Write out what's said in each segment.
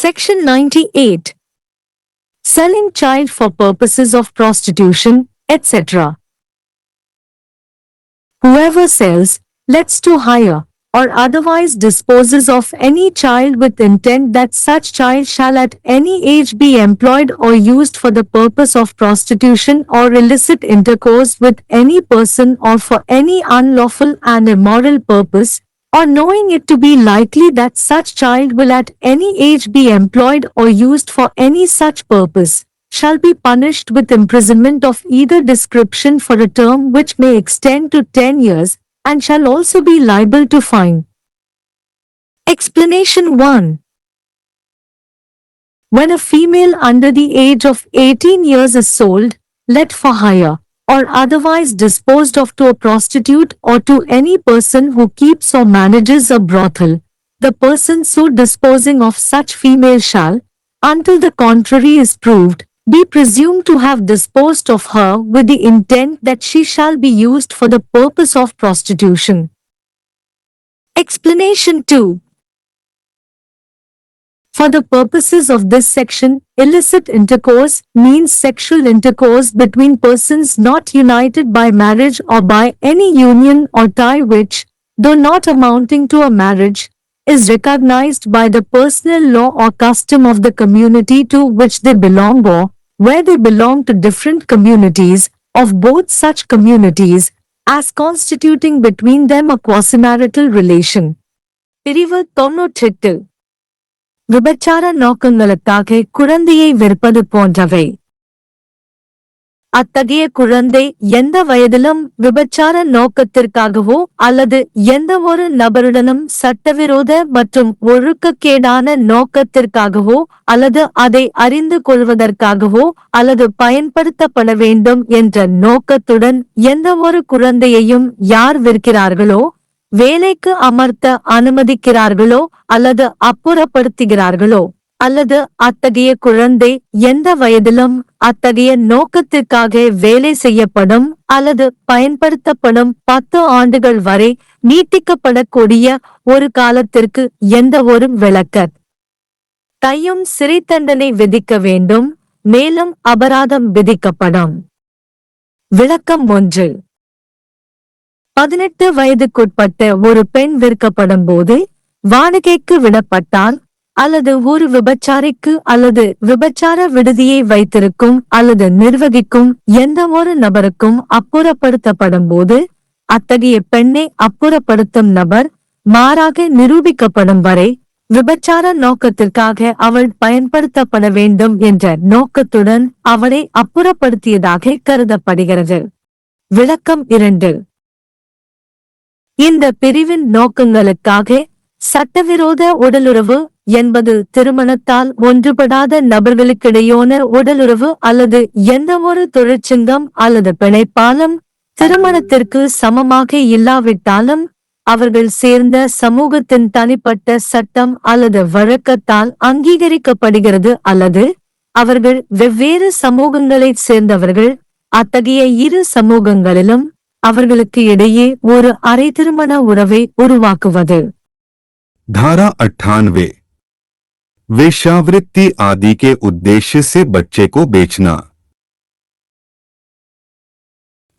Section 98. Selling child for purposes of prostitution, etc. Whoever sells, lets to hire, or otherwise disposes of any child with intent that such child shall at any age be employed or used for the purpose of prostitution or illicit intercourse with any person or for any unlawful and immoral purpose, or knowing it to be likely that such child will at any age be employed or used for any such purpose, shall be punished with imprisonment of either description for a term which may extend to 10 years, and shall also be liable to fine. Explanation 1. When a female under the age of 18 years is sold, let for hire, or otherwise disposed of to a prostitute or to any person who keeps or manages a brothel, the person so disposing of such female shall, until the contrary is proved, be presumed to have disposed of her with the intent that she shall be used for the purpose of prostitution. Explanation 2. For the purposes of this section, illicit intercourse means sexual intercourse between persons not united by marriage or by any union or tie which, though not amounting to a marriage, is recognized by the personal law or custom of the community to which they belong, or, where they belong to different communities, of both such communities, as constituting between them a quasi-marital relation. பிரிவு 98. விபச்சார நோக்கங்களுக்காக குழந்தையை விற்பது போன்றவை. அத்தகைய குழந்தை எந்த வயதிலும் விபச்சார நோக்கத்திற்காகவோ அல்லது எந்த ஒரு நபருடனும் சட்டவிரோத மற்றும் ஒழுக்கக்கேடான நோக்கத்திற்காகவோ அல்லது அதை அறிந்து கொள்வதற்காகவோ அல்லது பயன்படுத்தப்பட வேண்டும் என்ற நோக்கத்துடன் எந்த ஒரு குழந்தையையும் யார் விற்கிறார்களோ, வேலைக்கு அமர்த்த அனுமதிக்கிறார்களோ அல்லது அப்புறப்படுத்துகிறார்களோ, அல்லது அத்தகைய குழந்தை எந்த வயதிலும் அத்தகைய நோக்கத்திற்காக வேலை செய்யப்படும் அல்லது பயன்படுத்தப்படும் 10 ஆண்டுகள் வரை நீட்டிக்கப்படக்கூடிய ஒரு காலத்திற்கு எந்த ஒரு விலக்கையும் சிறை தண்டனை விதிக்க வேண்டும், மேலும் அபராதம் விதிக்கப்படும். விளக்கம் 1. 18 வயதுக்குட்பட்ட ஒரு பெண் விற்கப்படும் போது வாடகைக்கு விடப்பட்டால் அல்லது ஒரு விபச்சாரிக்கு அல்லது விபச்சார விடுதியை வைத்திருக்கும் அல்லது நிர்வகிக்கும் எந்த ஒரு நபருக்கும் அப்புறப்படுத்தப்படும் போது அத்தகைய பெண்ணை அப்புறப்படுத்தும் நபர் மாறாக நிரூபிக்கப்படும் வரை விபச்சார நோக்கத்திற்காக அவள் பயன்படுத்தப்பட வேண்டும் என்ற நோக்கத்துடன் அவளை அப்புறப்படுத்தியதாக கருதப்படுகிறது. விளக்கம் 2. இந்த பிரிவின் நோக்கங்களுக்காக சட்டவிரோத உடலுறவு என்பது திருமணத்தால் ஒன்றுபடாத நபர்களுக்கிடையோன உடலுறவு அல்லது எந்த ஒரு தொழிற்சங்கம் அல்லது பிணைப்பாலும் திருமணத்திற்கு சமமாக இல்லாவிட்டாலும் அவர்கள் சேர்ந்த சமூகத்தின் தனிப்பட்ட சட்டம் அல்லது வழக்கத்தால் அங்கீகரிக்கப்படுகிறது அல்லது அவர்கள் வெவ்வேறு சமூகங்களைச் சேர்ந்தவர்கள், அத்தகைய இரு சமூகங்களிலும் அவர்களுக்கு இடையே ஒரு அரை திருமண உறவை உருவாக்குவது. धारा 98. वेश्यावृत्ति आदि के उद्देश्य से बच्चे को बेचना.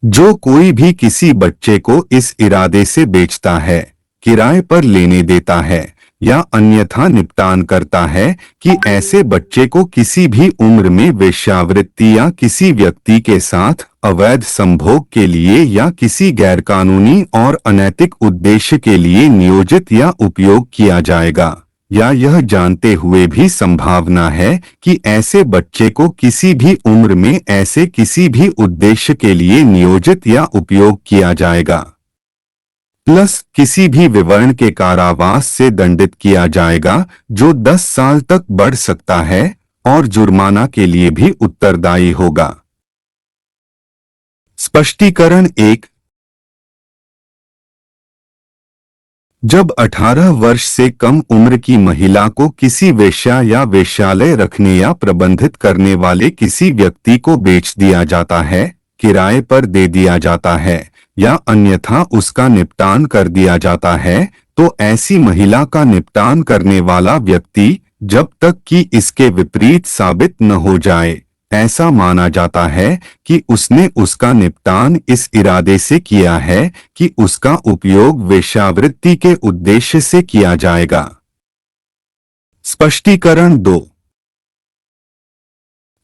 जो कोई भी किसी बच्चे को इस इरादे से बेचता है, किराए पर लेने देता है या अन्यथा निपटान करता है कि ऐसे बच्चे को किसी भी उम्र में वेश्यावृत्ति या किसी व्यक्ति के साथ अवैध संभोग के लिए या किसी गैरकानूनी और अनैतिक उद्देश्य के लिए नियोजित या उपयोग किया जाएगा, या यह जानते हुए भी संभावना है कि ऐसे बच्चे को किसी भी उम्र में ऐसे किसी भी उद्देश्य के लिए नियोजित या उपयोग किया जाएगा, प्लस किसी भी विवरण के कारावास से दंडित किया जाएगा जो 10 साल तक बढ़ सकता है और जुर्माना के लिए भी उत्तरदायी होगा. स्पष्टीकरण 1. जब 18 वर्ष से कम उम्र की महिला को किसी वेश्या या वेश्यालय रखने या प्रबंधित करने वाले किसी व्यक्ति को बेच दिया जाता है, किराए पर दे दिया जाता है या अन्यथा उसका निपटान कर दिया जाता है, तो ऐसी महिला का निपटान करने वाला व्यक्ति जब तक कि इसके विपरीत साबित न हो जाए। ऐसा माना जाता है कि उसने उसका निपटान इस इरादे से किया है कि उसका उपयोग वेश्यावृत्ति के उद्देश्य से किया जाएगा। स्पष्टीकरण 2।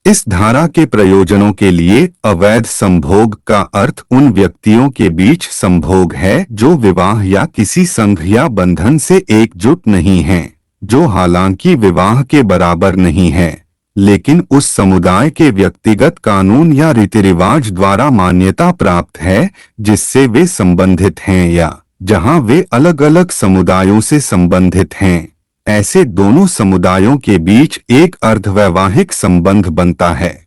इस धारा के प्रयोजनों के लिए अवैध संभोग का अर्थ उन व्यक्तियों के बीच संभोग है जो विवाह या किसी संघ या बंधन से एकजुट नहीं हैं, जो हालांकि विवाह के बराबर नहीं है, लेकिन उस समुदाय के व्यक्तिगत कानून या रीति रिवाज द्वारा मान्यता प्राप्त है जिससे वे संबंधित हैं या जहां वे अलग अलग समुदायों से संबंधित हैं। ऐसे दोनों समुदायों के बीच एक अर्धवैवाहिक संबंध बनता है।